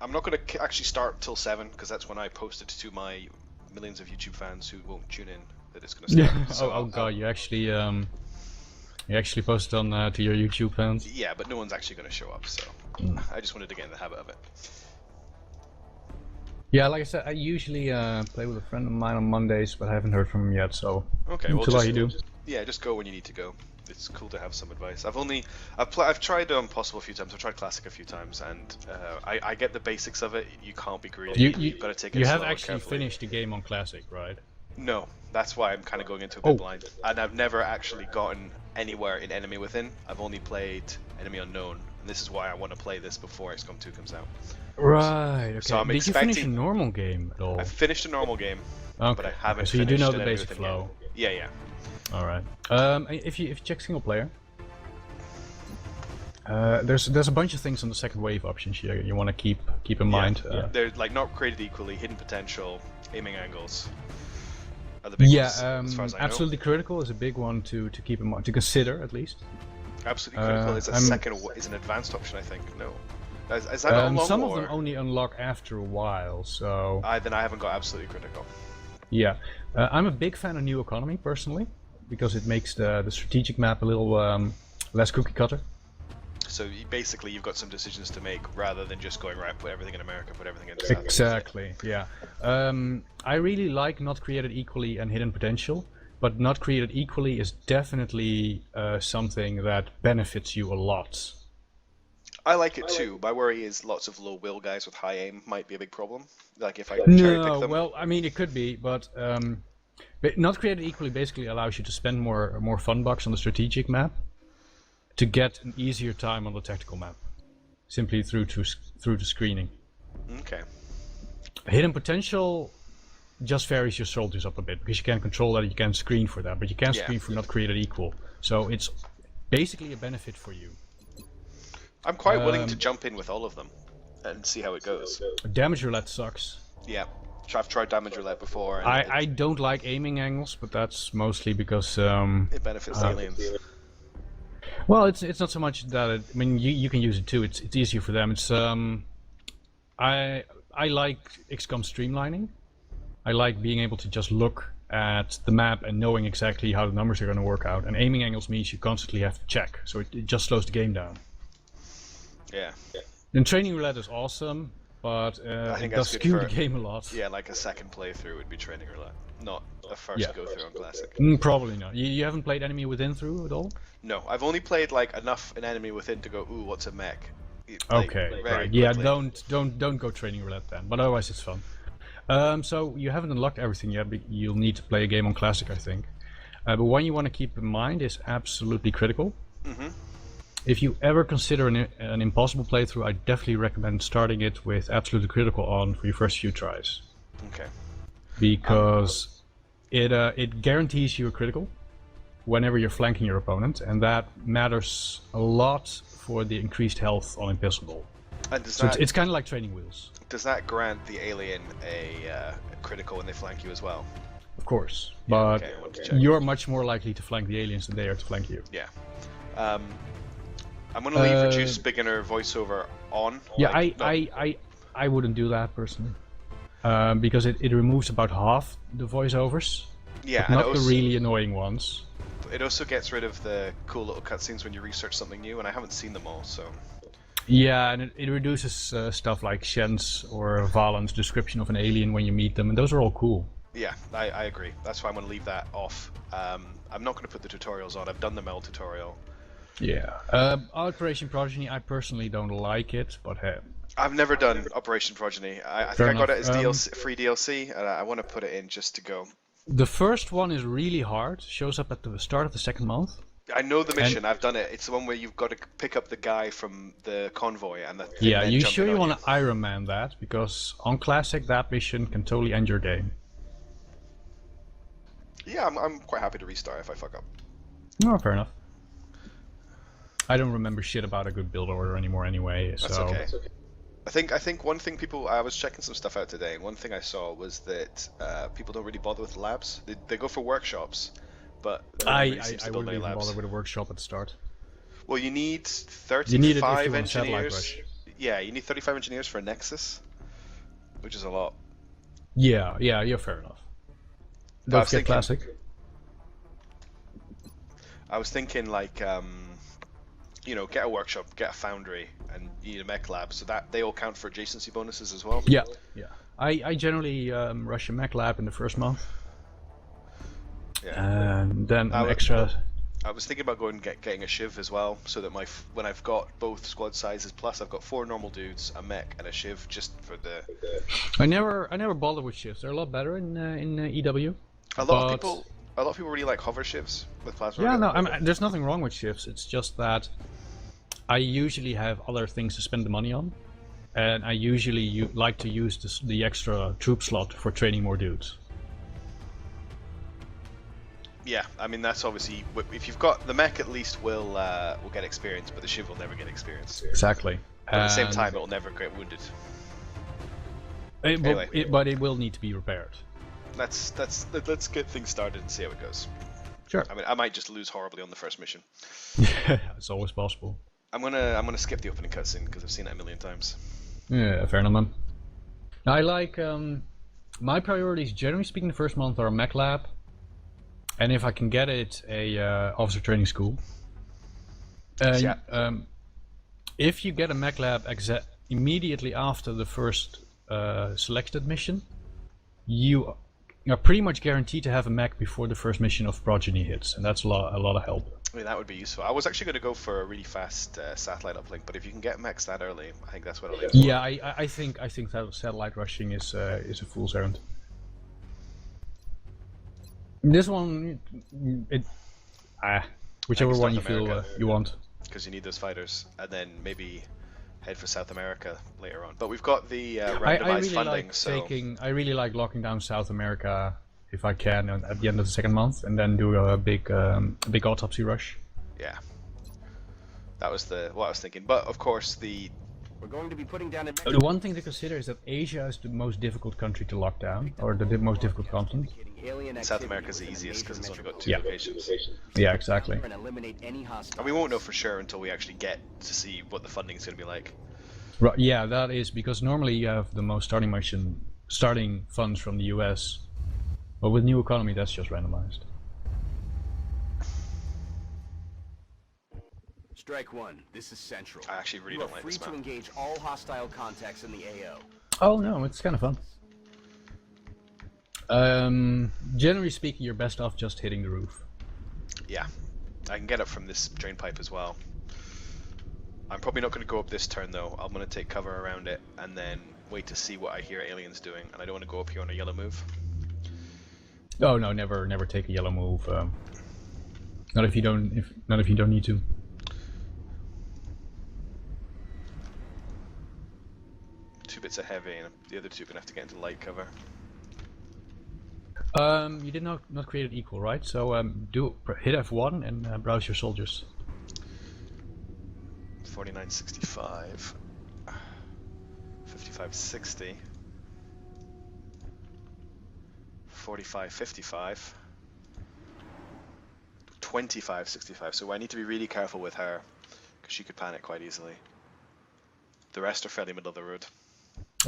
I'm not going to actually start till 7 because that's when I posted to my millions of YouTube fans who won't tune in that it's going to start. Yeah. So Oh god, you actually posted on to your YouTube fans. yeah, but no one's actually going to show up, so I just wanted to get in the habit of it. Yeah, like I said, I usually play with a friend of mine on Mondays, but I haven't heard from him yet. So Okay, well, until I do. Yeah, just go when you need to go. It's cool to have some advice. I've tried Possible a few times. I've tried Classic a few times, and I get the basics of it. You can't be greedy. You've got to take it You slow have and actually carefully. finished the game on Classic, right? No, that's why I'm kind of going into a bit blind. And I've never actually gotten anywhere in Enemy Within. I've only played Enemy Unknown, and this is why I want to play this before XCOM 2 comes out. Right. Okay. So I'm Did expecting... you finish a normal game at all? I've finished a normal game, okay. but I haven't. So you do know the Enemy basic Within flow. Yet. Yeah. All right. If you check single player, there's a bunch of things on the second wave options here you want to keep in mind. They're like not created equally, hidden potential, aiming angles. Are the big ones, as far as I know. Absolutely critical is a big one to keep in mind, to consider at least. Absolutely critical is is an advanced option, I think. No, is that not long? Some of them only unlock after a while, so. Then I haven't got absolutely critical. Yeah, I'm a big fan of New Economy personally, because it makes the strategic map a little less cookie cutter. So basically, you've got some decisions to make rather than just going right, put everything in America, put everything in South. Exactly. Yeah. I really like Not Created Equally and Hidden Potential, but Not Created Equally is definitely something that benefits you a lot. I like it too. My worry is lots of low will guys with high aim might be a big problem. Like if I cherry pick them. Well, I mean it could be, but Not Created Equally basically allows you to spend more fun bucks on the strategic map to get an easier time on the tactical map, simply through the screening. Okay. Hidden Potential just varies your soldiers up a bit because you can control that, you can screen for that, but you can't screen for Not Created Equal. So it's basically a benefit for you. I'm quite willing to jump in with all of them and see how it goes. Damage roulette sucks. Yeah, I've tried damage roulette before. And I don't like aiming angles, but that's mostly because it benefits aliens. Well, it's not so much that I mean you can use it too. It's easier for them. It's I like XCOM streamlining. I like being able to just look at the map and knowing exactly how the numbers are going to work out. And aiming angles means you constantly have to check, so it just slows the game down. Yeah. And training roulette is awesome, but it does skew the game a lot. Yeah, like a second playthrough would be training roulette, not a first go through on Classic. Probably not. You haven't played Enemy Within through at all? No, I've only played like enough in Enemy Within to go, ooh, what's a mech? Okay, right. Yeah, don't go training roulette then. But otherwise, it's fun. So you haven't unlocked everything yet, but you'll need to play a game on Classic, I think. But one you want to keep in mind is absolutely critical. Mm-hmm. If you ever consider an impossible playthrough, I definitely recommend starting it with absolutely critical on for your first few tries. Okay. Because it guarantees you a critical whenever you're flanking your opponent, and that matters a lot for the increased health on Impossible. And it's kind of like training wheels. Does that grant the alien a critical when they flank you as well? Of course, but okay, you're much more likely to flank the aliens than they are to flank you. Yeah. I'm gonna leave reduce beginner voiceover on. Yeah, I wouldn't do that personally, because it removes about half the voiceovers. Yeah, but not the really annoying ones. It also gets rid of the cool little cutscenes when you research something new, and I haven't seen them all, so. Yeah, and it reduces stuff like Shen's or Valen's description of an alien when you meet them, and those are all cool. Yeah, I agree. That's why I'm going to leave that off. I'm not going to put the tutorials on. I've done the Mel tutorial. Yeah. Operation Progeny, I personally don't like it, but hey. I've never done Operation Progeny. I think I got it as DLC, free DLC, and I want to put it in just to go. The first one is really hard. Shows up at the start of the second month. I know the mission. I've done it. It's the one where you've got to pick up the guy from the convoy and the. Yeah, you sure you want to Iron Man that, because on Classic that mission can totally end your game. Yeah, I'm quite happy to restart if I fuck up. No, fair enough. I don't remember shit about a good build order anymore anyway, so. That's okay. I think one thing I was checking some stuff out today, and one thing I saw was that people don't really bother with labs. They go for workshops, but I wouldn't even bother with a workshop at the start. Well, you need 35 engineers. Yeah, you need 35 engineers for a Nexus, which is a lot. Yeah, yeah, fair enough. Don't forget classic. I was thinking like, you know, get a workshop, get a foundry, and you need a mech lab, so that they all count for adjacency bonuses as well. Yeah, yeah. I generally rush a mech lab in the first month. Yeah. And then an extra. I was thinking about getting a shiv as well, so that when I've got both squad sizes, plus I've got 4 normal dudes, a mech, and a shiv, just for the. I never bother with shivs. They're a lot better in EW. A lot of people really like hover shivs with plasma. Yeah, no, there's nothing wrong with shivs. It's just that I usually have other things to spend the money on, and I usually like to use the extra troop slot for training more dudes. Yeah, I mean that's obviously if you've got the mech, at least will get experience, but the shiv will never get experience. Exactly. But at the same time, it will never get wounded. But it will need to be repaired. Let's get things started and see how it goes. Sure. I mean, I might just lose horribly on the first mission. It's always possible. I'm gonna skip the opening cutscene because I've seen it a million times. Yeah, fair enough, man. I like my priorities. Generally speaking, the first month are a mech lab, and if I can get it, a officer training school. If you get a mech lab immediately after the first selected mission, you are pretty much guaranteed to have a mech before the first mission of Progeny hits, and that's a lot of help. I mean, that would be useful. I was actually going to go for a really fast satellite uplink, but if you can get mechs that early, I think that's what I'll do. Yeah, I think that satellite rushing is a fool's errand. This one, whichever one you feel you want. Because you need those fighters, and then maybe head for South America later on. But we've got the randomized funding, I really like locking down South America if I can at the end of the second month, and then do a big autopsy rush. Yeah, that was what I was thinking. But of course, we're going to be putting down the one thing to consider is that Asia is the most difficult country to lock down, or the most difficult continent. South America is the easiest because it's only got 2 locations. Yeah, exactly. And we won't know for sure until we actually get to see what the funding is going to be like. Right. Yeah, that is because normally you have the most starting funds from the US, but with new economy that's just randomized. Strike 1. This is central. I actually really don't like this map. You are free to engage all hostile contacts in the AO. Oh no, it's kind of fun. Generally speaking, you're best off just hitting the roof. Yeah, I can get up from this drain pipe as well. I'm probably not going to go up this turn though. I'm going to take cover around it and then wait to see what I hear aliens doing. And I don't want to go up here on a yellow move. Oh no, never take a yellow move. Not if you don't need to. Two bits of heavy, and the other two are going to have to get into light cover. You did not create it equal, right? So hit F1 and browse your soldiers. 4965, 5560, 4555, 2565. So I need to be really careful with her because she could panic quite easily. The rest are fairly middle of the road.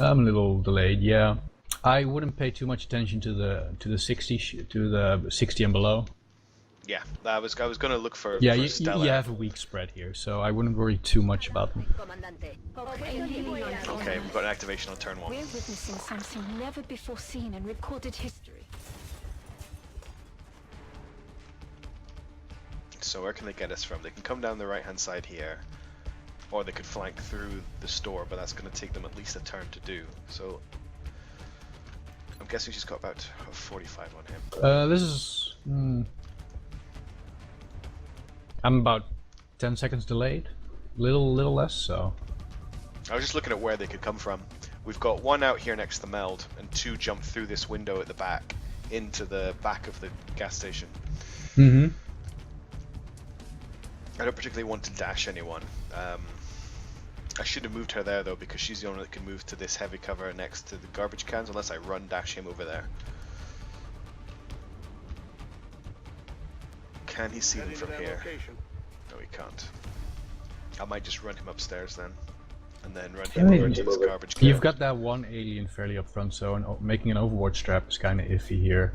I'm a little delayed, yeah. I wouldn't pay too much attention to the 60 and below. Yeah, I was going to look for. Yeah, you have a weak spread here, so I wouldn't worry too much about them. Okay, we've got an activation on turn 1. We're witnessing something never before seen in recorded history. So where can they get us from? They can come down the right-hand side here, or they could flank through the store, but that's going to take them at least a turn to do. So I'm guessing she's got about 45 on him. This is. I'm about 10 seconds delayed, little less. So. I was just looking at where they could come from. We've got 1 out here next to the meld, and 2 jump through this window at the back into the back of the gas station. Mm-hmm. I don't particularly want to dash anyone. I should have moved her there though, because she's the only one that can move to this heavy cover next to the garbage cans, unless I dash him over there. Can he see them from here? No, he can't. I might just run him upstairs then. and then run him over to this garbage can. You've got that one alien fairly up front, so making an Overwatch trap is kind of iffy here.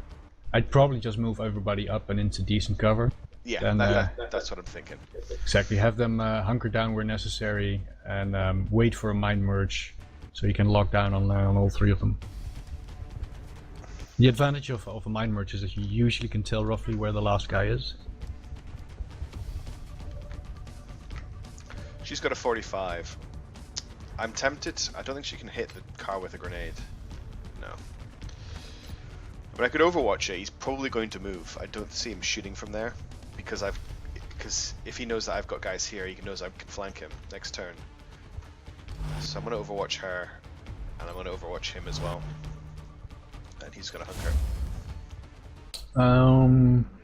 I'd probably just move everybody up and into decent cover. Yeah, Then, that's what I'm thinking. Exactly, have them hunker down where necessary and wait for a mind merge so you can lock down on all three of them. The advantage of a mind merge is that you usually can tell roughly where the last guy is. She's got a 45. I'm tempted. I don't think she can hit the car with a grenade. No. But I could Overwatch it. He's probably going to move. I don't see him shooting from there because if he knows that I've got guys here, he knows I can flank him next turn. So I'm going to Overwatch her, and I'm going to Overwatch him as well. And he's going to hunker.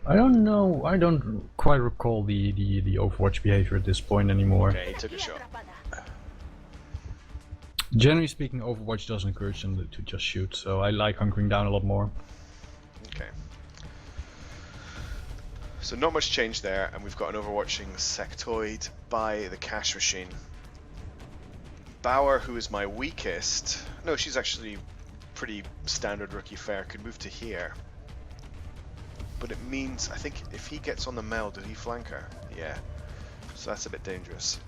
I don't know. I don't quite recall the Overwatch behavior at this point anymore. Okay, he took a shot. Generally speaking, Overwatch doesn't encourage them to just shoot, so I like hunkering down a lot more. Okay. So not much change there, and we've got an overwatching sectoid by the cash machine. Bauer, who is my weakest, no, she's actually pretty standard rookie fare, could move to here. But it means, I think if he gets on the meld, did he flank her? Yeah. So that's a bit dangerous.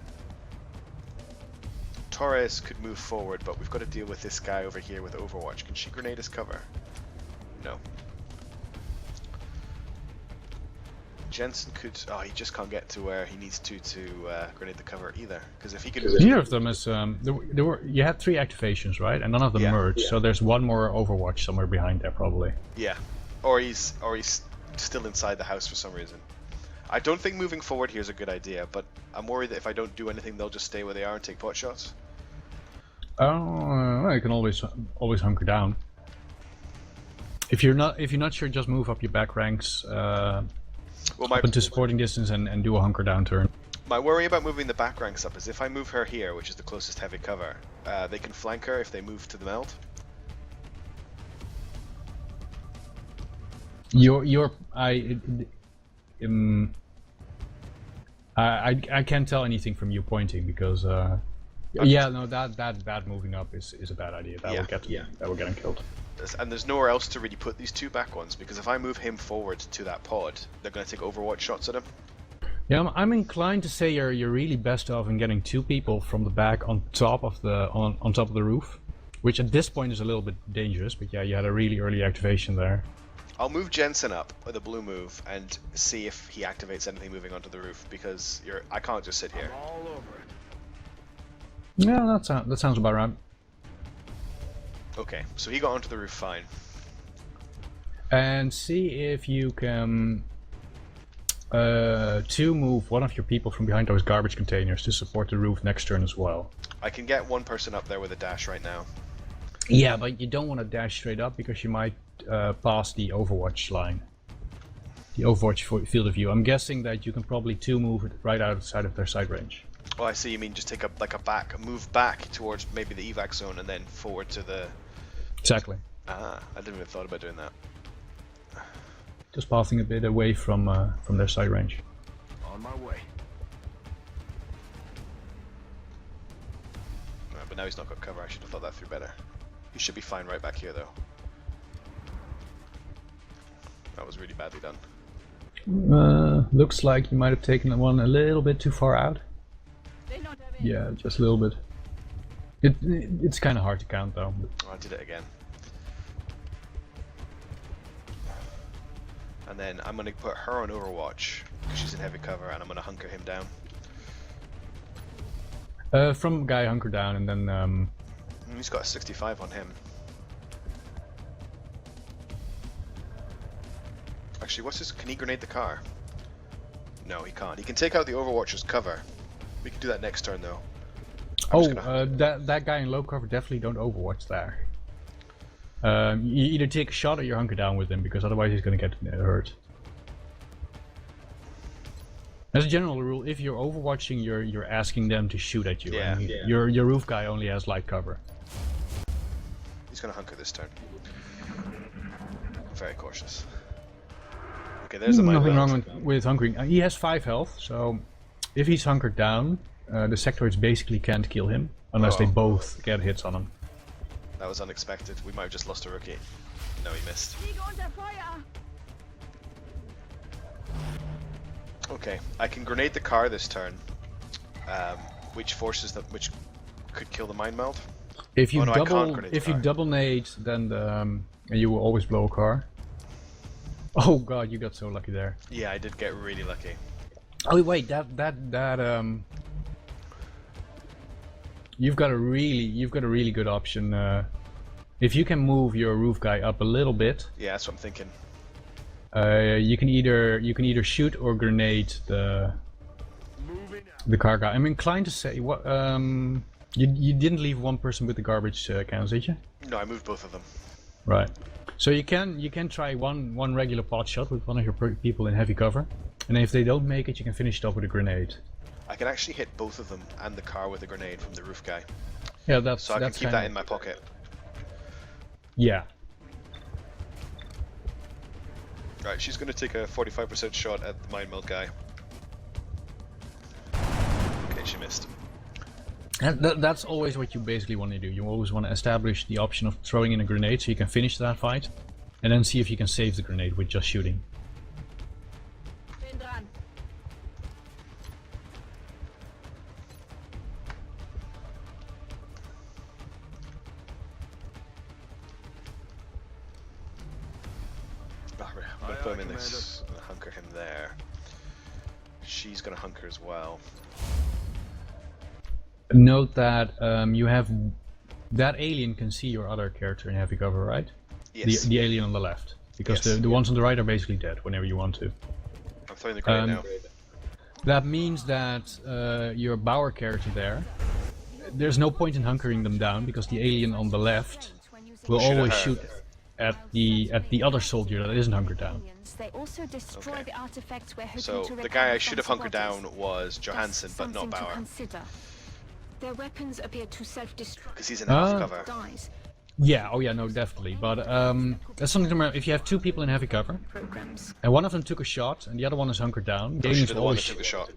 Torres could move forward, but we've got to deal with this guy over here with Overwatch. Can she grenade his cover? No. Jensen could... Oh, he just can't get to where he needs to grenade the cover either. Because if he could... Neither of them is... you had 3 activations, right? And none of them merged, so there's one more Overwatch somewhere behind there, probably. Yeah. Or he's still inside the house for some reason. I don't think moving forward here is a good idea, but I'm worried that if I don't do anything, they'll just stay where they are and take pot shots. Oh, you can always hunker down. If you're not sure, just move up your back ranks up into supporting distance and do a hunker down turn. My worry about moving the back ranks up is if I move her here, which is the closest heavy cover, they can flank her if they move to the meld. I can't tell anything from you pointing because yeah, no, that moving up is a bad idea. That will get him killed. And there's nowhere else to really put these 2 back ones, because if I move him forward to that pod, they're going to take Overwatch shots at him. Yeah, I'm inclined to say you're really best off in getting 2 people from the back on top of the roof, which at this point is a little bit dangerous. But yeah, you had a really early activation there. I'll move Jensen up with a blue move and see if he activates anything moving onto the roof, because I can't just sit here. I'm all over it. Yeah, that sounds about right. Okay, so he got onto the roof fine. And see if you can move one of your people from behind those garbage containers to support the roof next turn as well. I can get one person up there with a dash right now. Yeah, but you don't want to dash straight up because you might pass the Overwatch line. The Overwatch field of view. I'm guessing that you can probably 2 move it right outside of their sight range. Oh, I see. You mean just take a move back towards maybe the evac zone and then forward to the... Exactly. Ah, I didn't even thought about doing that. Just passing a bit away from their sight range. On my way. But now he's not got cover. I should have thought that through better. He should be fine right back here, though. That was really badly done. Looks like you might have taken one a little bit too far out. Yeah, just a little bit. It's kind of hard to count, though. Oh, I did it again. And then I'm going to put her on Overwatch, because she's in heavy cover, and I'm going to hunker him down. From guy hunker down, and then... He's got a 65 on him. Actually, can he grenade the car? No, he can't. He can take out the Overwatcher's cover. We can do that next turn, though. That guy in low cover definitely don't Overwatch there. You either take a shot or you hunker down with him, because otherwise he's gonna get hurt. As a general rule, if you're Overwatching, you're asking them to shoot at you. Yeah. Your roof guy only has light cover. He's gonna hunker this turn. Very cautious. Okay, there's a nothing wrong with hunkering. He has 5 health, so if he's hunkered down, the sectoids basically can't kill him. unless they Oh. both get hits on him. That was unexpected. We might have just lost a rookie. No, he missed. Okay, I can grenade the car this turn, which could kill the mind meld. If you Oh, no, I can't double, grenade the if you car. double nade, then you will always blow a car. Oh god, you got so lucky there. Yeah, I did get really lucky. Oh wait, you've got a really good option. If you can move your roof guy up a little bit, Yeah, that's what I'm thinking. you can either shoot or grenade the car guy. I'm inclined to say what you didn't leave one person with the garbage cans, did you? No, I moved both of them. Right. So you can try one regular pot shot with one of your people in heavy cover, and if they don't make it, you can finish it off with a grenade. I can actually hit both of them and the car with a grenade from the roof guy. Yeah, that's So I can keep kinda, that in my pocket. Yeah. Right, she's going to take a 45% shot at the mind meld guy. Okay, she missed. And that's always what you basically want to do. You always want to establish the option of throwing in a grenade so you can finish that fight, and then see if you can save the grenade with just shooting. I'm going to put him in this and hunker him there. She's going to hunker as well. Note that you have that alien can see your other character in heavy cover, right? Yes. The alien on the left, because Yes. the ones on the right are basically dead whenever you want to. I'm throwing the grenade now. That means that your Bauer character there's no point in hunkering them down because the alien on the left will Shoot at always her. shoot at the other soldier that isn't hunkered down. They also destroy Okay. the artifacts we're hoping So to the recover guy I from should have hunkered Sabotage. down was Johansson, That's but not something to Bauer, consider. Their weapons appear to self-destruct. because he's in half Ah. cover. Dies. Yeah, oh yeah, no, definitely. But that's something to remember. If you have two people in heavy cover, Programs. and one of them took a shot, and the other one is hunkered down, Or aliens should have will the one always that took the shot.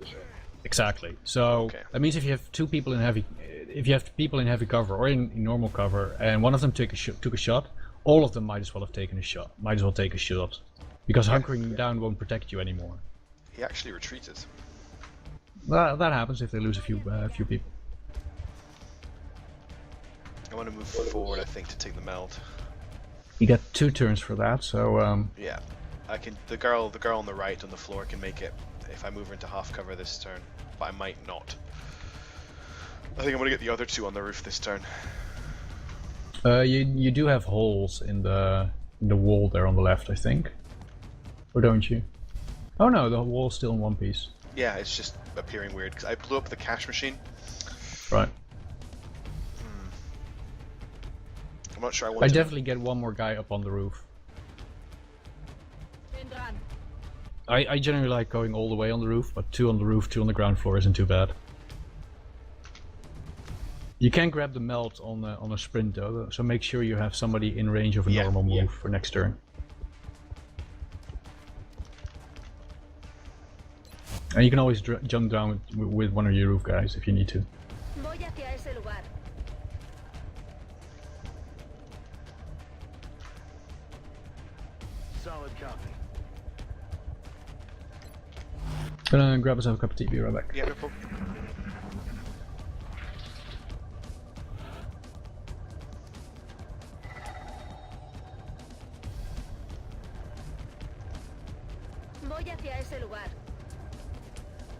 exactly. So Okay. that means if you have two people in heavy cover or in normal cover, and one of them took a shot, all of them might as well have taken a shot. Might as well take a shot, because hunkering down won't protect you anymore. He actually retreated. That happens if they lose a few people. I want to move forward, I think, to take the meld. You get 2 turns for that, so Yeah, I can. The girl on the right on the floor can make it if I move her into half cover this turn, but I might not. I think I'm gonna get the other two on the roof this turn. you do have holes in the wall there on the left, I think, or don't you? Oh no, the wall's still in one piece. Yeah, it's just appearing weird because I blew up the cash machine. Right. I'm not sure I want I to. definitely get one more guy up on the roof. I generally like going all the way on the roof, but 2 on the roof, 2 on the ground floor isn't too bad. You can grab the melt on a sprint though, so make sure you have somebody in range of a Yeah, normal move yeah. for next turn. And you can always jump down with one of your roof guys if you need to. Voy hacia ese lugar. Solid copy. Gonna grab myself a cup of tea, be right back. Yeah, no problem. Voy hacia ese lugar.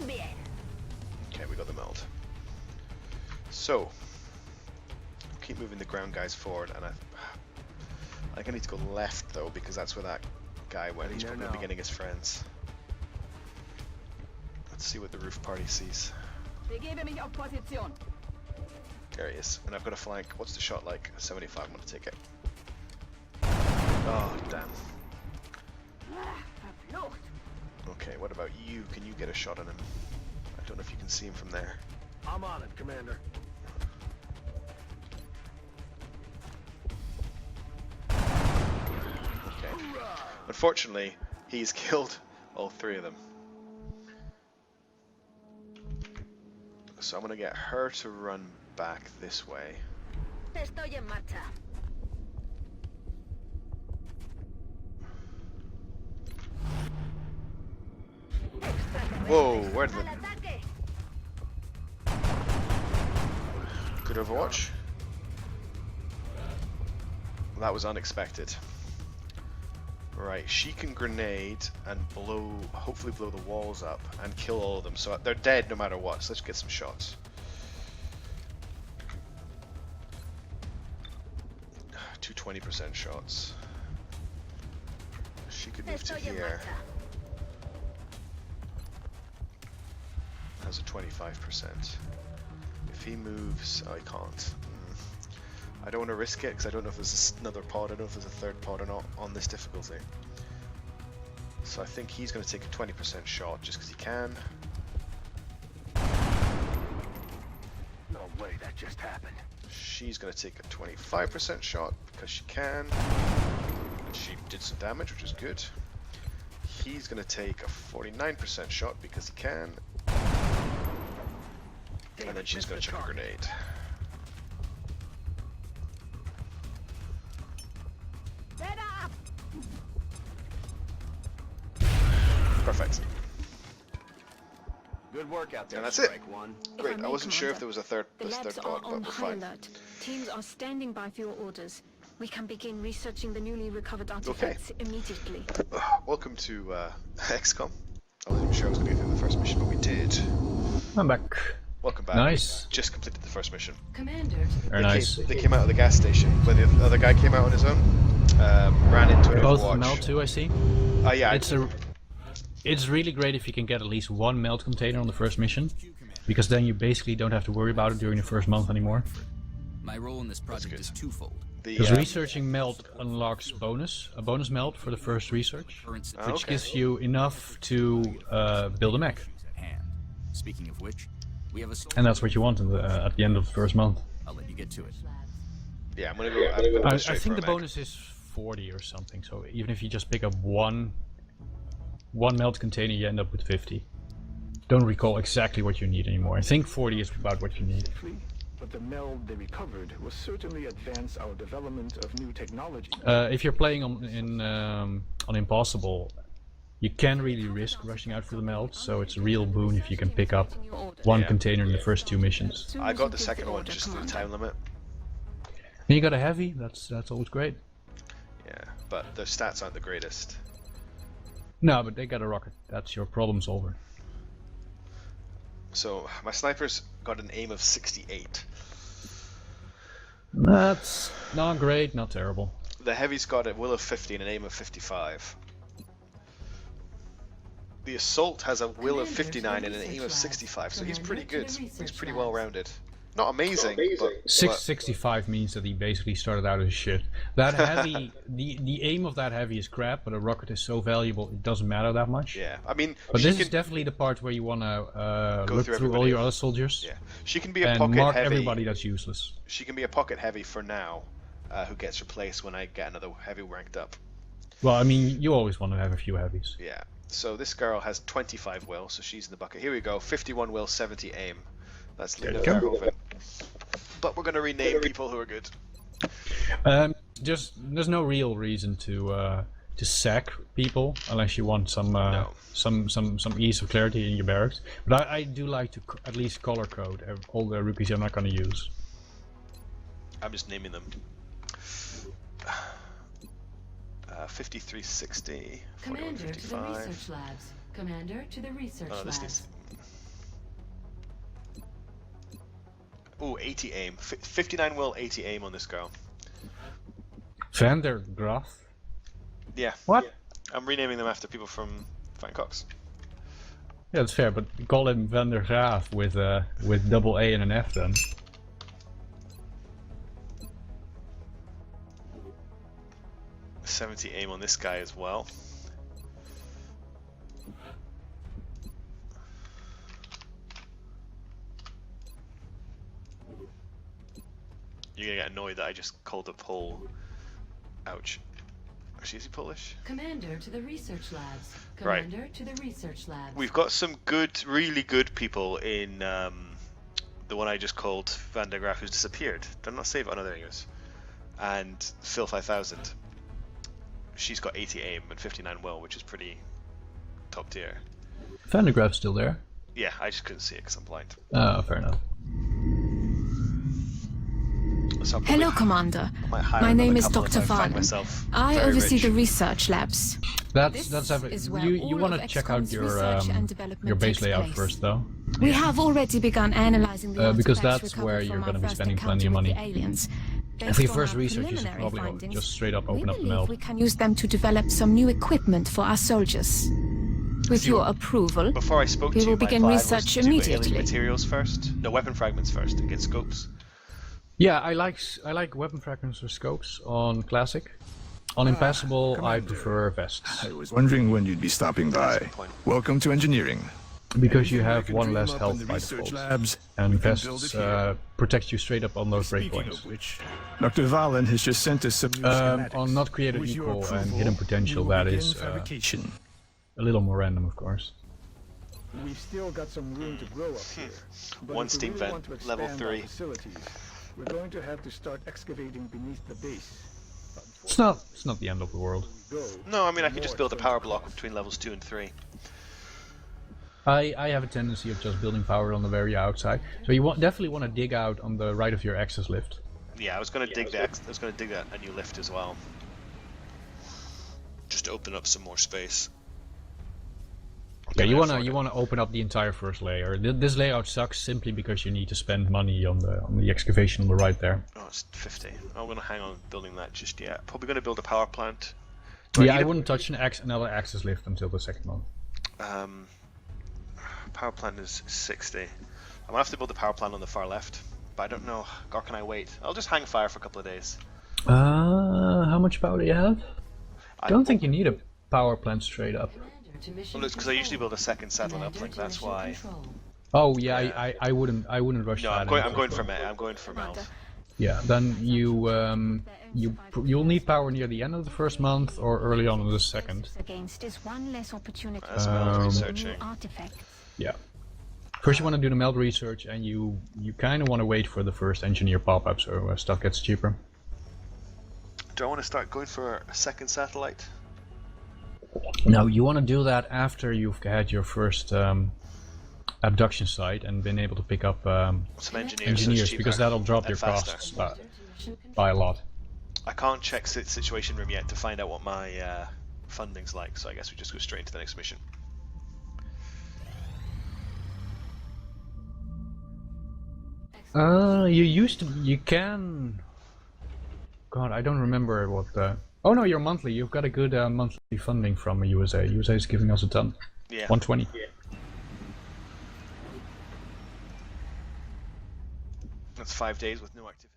Bien. Okay, we got the meld. So, keep moving the ground guys forward, and I think I need to go left though because that's where that guy went. He's probably beginning his friends. Let's see what the roof party sees. Begebe mich auf Position. There he is, and I've got a flank. What's the shot like? 75. I'm gonna take it. Oh damn. Verflucht. Okay, what about you? Can you get a shot on him? I don't know if you can see him from there. I'm on it, Commander. Okay. Unfortunately, he's killed all 3 of them. So I'm gonna get her to run back this way. Estoy en marcha. Whoa, where did the... Good Overwatch. That was unexpected. Right, she can grenade and blow, hopefully blow the walls up and kill all of them. So they're dead no matter what, so let's get some shots. 220% shots. She could move to here. Has a 25%. If he moves, oh, he can't. I don't want to risk it because I don't know if there's another pod, I don't know if there's a third pod or not on this difficulty. So I think he's going to take a 20% shot just because he can. No way, that just happened. She's going to take a 25% shot because she can. And she did some damage, which is good. He's going to take a 49% shot because he can. And then she's going to chuck a grenade. Perfect. Good work out there. And that's it. Strike One. Great, I wasn't sure if there was a third The labs pod, are but on we're high fine. alert. Teams are standing by for your orders. We can begin researching the newly recovered artifacts immediately. Welcome to XCOM. I wasn't even sure I was going to get through the first mission, but we did. I'm back. Welcome back. Nice. Just completed the first mission. Commander. Very nice. They came out of the gas station where the other guy came out on his own. Ran into an Both Overwatch. melt too, I see. Yeah. It's really great if you can get at least one melt container on the first mission, because then you basically don't have to worry about it during the first month anymore. My role in this project good. is twofold. Because researching melt unlocks a bonus melt for the first research, Current Oh, which okay. gives you enough to build a mech, at hand. Speaking of which, we have a. and that's what you want at the end of the first month. I'll let you get to it. Yeah, I'm gonna go. I straight think for the a mech. bonus is 40 or something, so even if you just pick up one melt container, you end up with 50. Don't recall exactly what you need anymore. I think 40 is about what you need. But the meld they recovered will certainly advance our development of new technology. If you're playing on Impossible, you can really risk rushing out for the melt, so it's a real boon if you can pick up one Yeah. container in the first 2 missions. I got the second one just through the time limit. Then you got a heavy, that's always great. Yeah, but the stats aren't the greatest. No, but they got a rocket, that's your problem solver. So my sniper's got an aim of 68. That's not great, not terrible. The heavy's got a will of 50 and an aim of 55. The assault has a will of 59 and an aim of 65, so he's pretty good. He's pretty well rounded. Not amazing, but 665 means that he basically started out as shit. That heavy, the aim of that heavy is crap, but a rocket is so valuable it doesn't matter that much. yeah, I mean, But she this is can, definitely the part where you want to Go look through through all everybody. your other soldiers yeah, she can be a and pocket mark heavy. everybody that's useless. She can be a pocket heavy for now, who gets replaced when I get another heavy ranked up. Well, I mean, you always want to have a few heavies. Yeah. So this girl has 25 will, so she's in the bucket. Here we go. 51 will, 70 aim. That's Lena you go. Verhoeven. But we're gonna rename people who are good. There's no real reason to sack people unless you want some No. some ease of clarity in your barracks. But I do like to at least color code all the rookies I'm not going to use. I'm just naming them. 5360. Commander to the 4155. research labs. Commander to the research Oh, this labs. needs. Ooh, 80 aim. 59 will, 80 aim on this girl. Van der Graaf? Yeah. What? I'm renaming them after people from Van Cox. Yeah, that's fair, but call him Van der Graaf with double A and an F then. .70 aim on this guy as well. You're gonna get annoyed that I just called a Pole. Ouch. Actually, is he Polish? Commander to the research labs. Right. Commander to the research labs. We've got some good, really good people in the one I just called Van der Graaf, who's disappeared. Did I not save it? Oh no, there he goes. And Phil 5000. She's got 80 aim and 59 will, which is pretty top tier. Van der Graaf's still there. Yeah, I just couldn't see it because I'm blind. Fair enough. So Hello, Commander. My name is Dr. Valen. I oversee the research labs. That's This everything. is where You all want of to check out XCOM's research and development your base takes layout place. first, though. We have already begun analyzing the Because artifacts that's recovered where from you're our going to be first spending plenty encounter of with money. the aliens. For Based your on first our research, you should preliminary probably findings, just straight up open we up the believe meld. we can use them to develop some new equipment for our soldiers. With your approval, Before I spoke we to you, will my begin plan research was to do immediately. alien materials first. No, weapon fragments first and get scopes. Yeah, I like weapon fragments or scopes on classic. On impassable, I Commander. prefer vests I was wondering when you'd be stopping That's a by. good point. Welcome to engineering. because you Anything I have can one dream less up in health the by research default, labs, and we can build vests it here. protect you straight up on those Speaking breakpoints. of which, Dr. Valen has just sent us some new schematics. On not created With your equal and approval, hidden potential, we will that begin is fabrication. a little more random, of course. We've still got some room to grow up here. But One if we steam really vent, want to expand level our 3. facilities, we're going to have to start excavating beneath the base. It's not the end of the world. No, I mean I could just build a power block between levels 2 and 3. I have a tendency of just building power on the very outside. So you definitely want to dig out on the right of your access lift. Yeah, I was gonna dig that. I was gonna dig a new lift as well, just to open up some more space. Yeah, Can you I wanna afford it? open up the entire first layer. This layout sucks simply because you need to spend money on the excavation on the right there. Oh, it's 50. I'm gonna hang on building that just yet. Probably gonna build a power plant. Do Yeah, need I a- wouldn't touch another access lift until the second one. Power plant is 60. I'm gonna have to build a power plant on the far left, but I don't know. Or can I wait? I'll just hang fire for a couple of days. How much power do you have? I don't think you need a power plant straight up. Commander to mission Well, it's because I usually control. build a second satellite Commander uplink. to That's mission why. control. Oh yeah, Yeah. I wouldn't rush No, that. I'm going. in I'm going first for one. I'm going for Melv. Yeah, then you'll need power near the end of the first month or early on in the second. Against is one less opportunity As for Melv new researching. artifacts. Yeah. First you want to do the meld research, and you kind of want to wait for the first engineer pop-up so stuff gets cheaper. Do I want to start going for a second satellite? No, you want to do that after you've had your first abduction site and been able to pick up Some engineers, so it's engineers, cheaper because that'll drop and your faster. costs Commander to mission control. by a lot. I can't check situation room yet to find out what my funding's like, so I guess we just go straight into the next mission. You can. God, I don't remember what the. Oh no, you're monthly. You've got a good monthly funding from USA. USA is giving us a ton. Yeah. 120. That's 5 days with no activity.